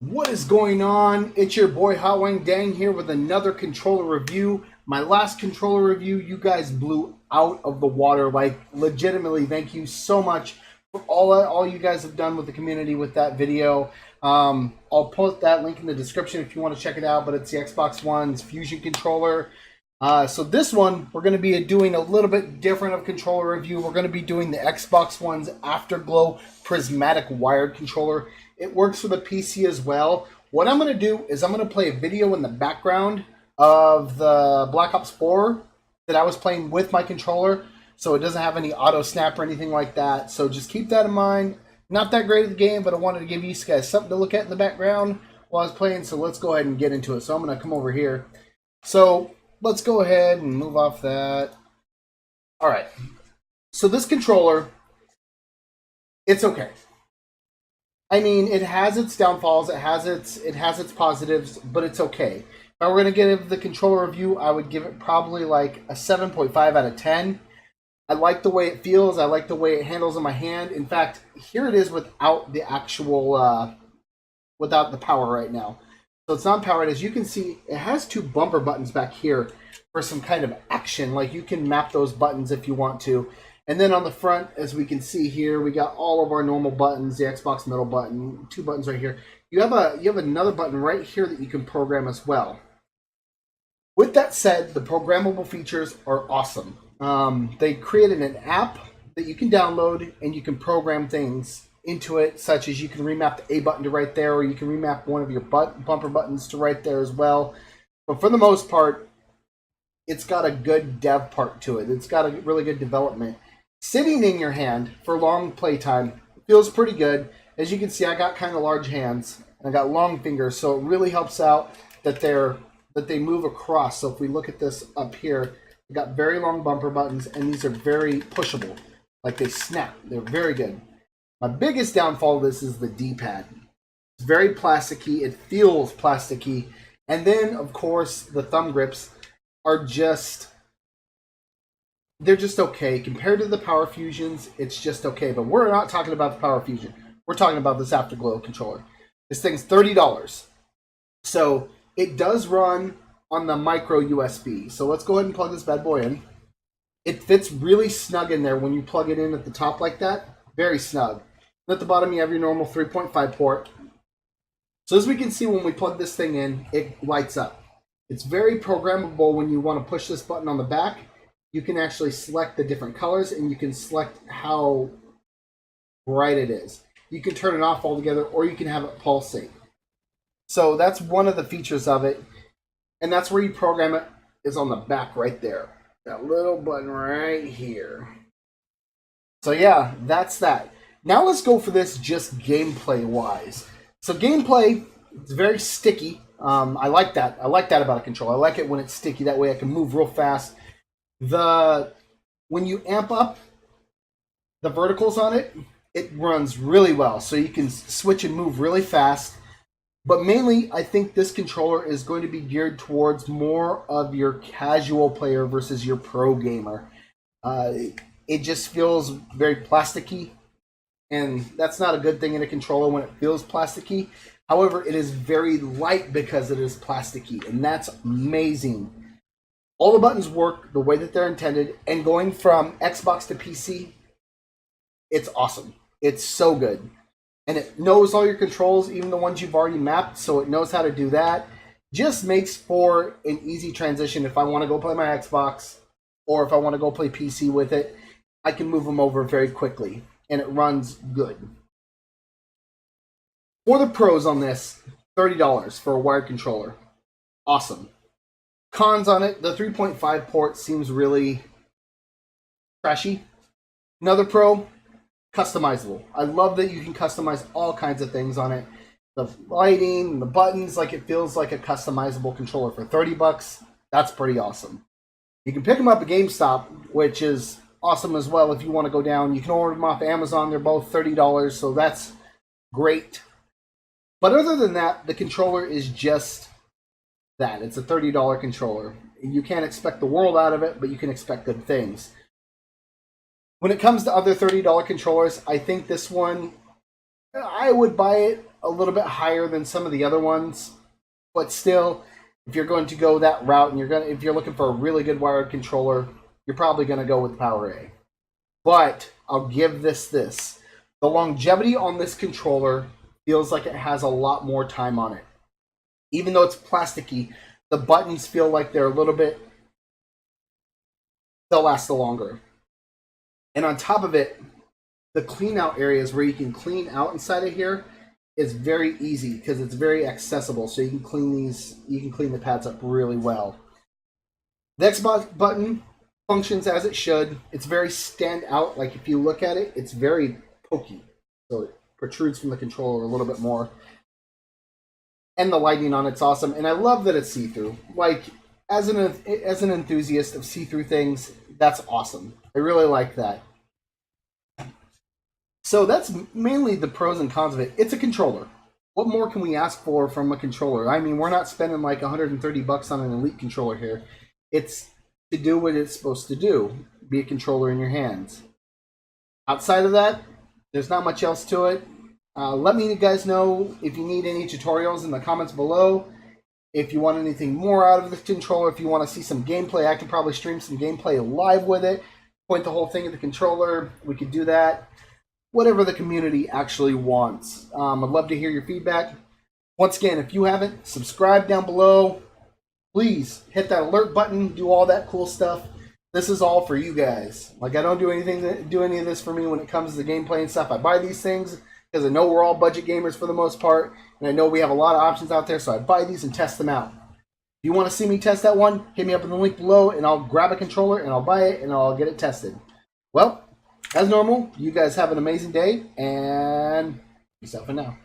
What is going on? It's your boy Hot Wang Dang here with another controller review. My last controller review, you guys blew out of the water. Like, legitimately, thank you so much for all you guys have done with the community with that video. I'll post that link in the description if you want to check it out, but it's the Xbox One's Fusion controller. So this one, we're going to be doing a little bit different of controller review. We're going to be doing the Xbox One's Afterglow Prismatic wired controller. It works for the PC as well. What I'm going to do is I'm going to play a video in the background of the Black Ops 4 that I was playing with my controller, so it doesn't have any auto snap or anything like that. So just keep that in mind. Not that great of the game, but I wanted to give you guys something to look at in the background while I was playing, so let's go ahead and get into it. So I'm going to come over here. So let's go ahead and move off that. All right. So this controller, it's okay. I mean, it has its downfalls, it has its positives, but it's okay. If I were going to give the controller review, I would give it probably like a 7.5 out of 10. I like the way it feels. I like the way it handles in my hand. In fact, here it is without the actual, without the power right now. So it's not powered. As you can see, it has two bumper buttons back here for some kind of action. Like, you can map those buttons if you want to. And then on the front, as we can see here, we got all of our normal buttons, the Xbox middle button, two buttons right here. You have another button right here that you can program as well. With that said, the programmable features are awesome. They created an app that you can download and you can program things into it, such as you can remap the A button to right there, or you can remap one of your bumper buttons to right there as well. But for the most part, it's got a good dev part to it. It's got a really good development. Sitting in your hand for long playtime feels pretty good. As you can see, I got kind of large hands and I got long fingers, so it really helps out that they move across. So if we look at this up here, we got very long bumper buttons, and these are very pushable. Like, they snap. They're very good. My biggest downfall of this is the D-pad. It's very plasticky. It feels plasticky. And then, of course, the thumb grips are just... they're just okay. Compared to the Power Fusions, it's just okay. But we're not talking about the Power Fusion. We're talking about this Afterglow controller. This thing's $30. So it does run on the micro USB. So let's go ahead and plug this bad boy in. It fits really snug in there when you plug it in at the top like that. Very snug. And at the bottom, you have your normal 3.5 port. So as we can see, when we plug this thing in, it lights up. It's very programmable. When you want to push this button on the back, you can actually select the different colors, and you can select how bright it is. You can turn it off altogether, or you can have it pulsate. So that's one of the features of it. And that's where you program it, is on the back right there. That little button right here. So yeah, that's that. Now let's go for this just gameplay-wise. So gameplay, it's very sticky. I like that. I like that about a controller. I like it when it's sticky. That way I can move real fast. When you amp up the verticals on it, it runs really well. So you can switch and move really fast. But mainly, I think this controller is going to be geared towards more of your casual player versus your pro gamer. It just feels very plasticky, and that's not a good thing in a controller when it feels plasticky. However, it is very light because it is plasticky, and that's amazing. All the buttons work the way that they're intended, and going from Xbox to PC, it's awesome. It's so good. And it knows all your controls, even the ones you've already mapped, so it knows how to do that. Just makes for an easy transition. If I want to go play my Xbox, or if I want to go play PC with it, I can move them over very quickly, and it runs good. For the pros on this, $30 for a wired controller. Awesome. Cons on it, the 3.5 port seems really trashy. Another pro, customizable. I love that you can customize all kinds of things on it. The lighting, the buttons, like, it feels like a customizable controller for $30. That's pretty awesome. You can pick them up at Gamestop, which is awesome as well if you want to go down. You can order them off Amazon. They're both $30, so that's great. But other than that, the controller is just that. It's a $30 controller. You can't expect the world out of it, but you can expect good things. When it comes to other $30 controllers, I think this one I would buy it a little bit higher than some of the other ones, but still, if you're going to go that route and if you're looking for a really good wired controller, you're probably going to go with PowerA. But I'll give this. The longevity on this controller feels like it has a lot more time on it. Even though it's plasticky, the buttons feel like they'll last longer. And on top of it, the clean out areas where you can clean out inside of here is very easy because it's very accessible. So you can clean the pads up really well. The Xbox button functions as it should. It's very stand out. Like if you look at it, it's very pokey. So it protrudes from the controller a little bit more. And the lighting on it's awesome. And I love that it's see-through. Like as an enthusiast of see-through things, that's awesome. I really like that. So that's mainly the pros and cons of it. It's a controller. What more can we ask for from a controller? I mean, we're not spending like $130 on an Elite controller here. It's to do what it's supposed to do, be a controller in your hands. Outside of that, there's not much else to it. Let me guys know if you need any tutorials in the comments below. If you want anything more out of the controller, if you want to see some gameplay, I can probably stream some gameplay live with it. Point the whole thing at the controller. We could do that. Whatever the community actually wants. I'd love to hear your feedback. Once again, if you haven't, subscribe down below. Please hit that alert button, do all that cool stuff. This is all for you guys. Like I don't do any of this for me when it comes to the gameplay and stuff. I buy these things because I know we're all budget gamers for the most part, and I know we have a lot of options out there, so I buy these and test them out. If you want to see me test that one, hit me up in the link below, and I'll grab a controller, and I'll buy it, and I'll get it tested. Well, as normal, you guys have an amazing day, and peace out for now.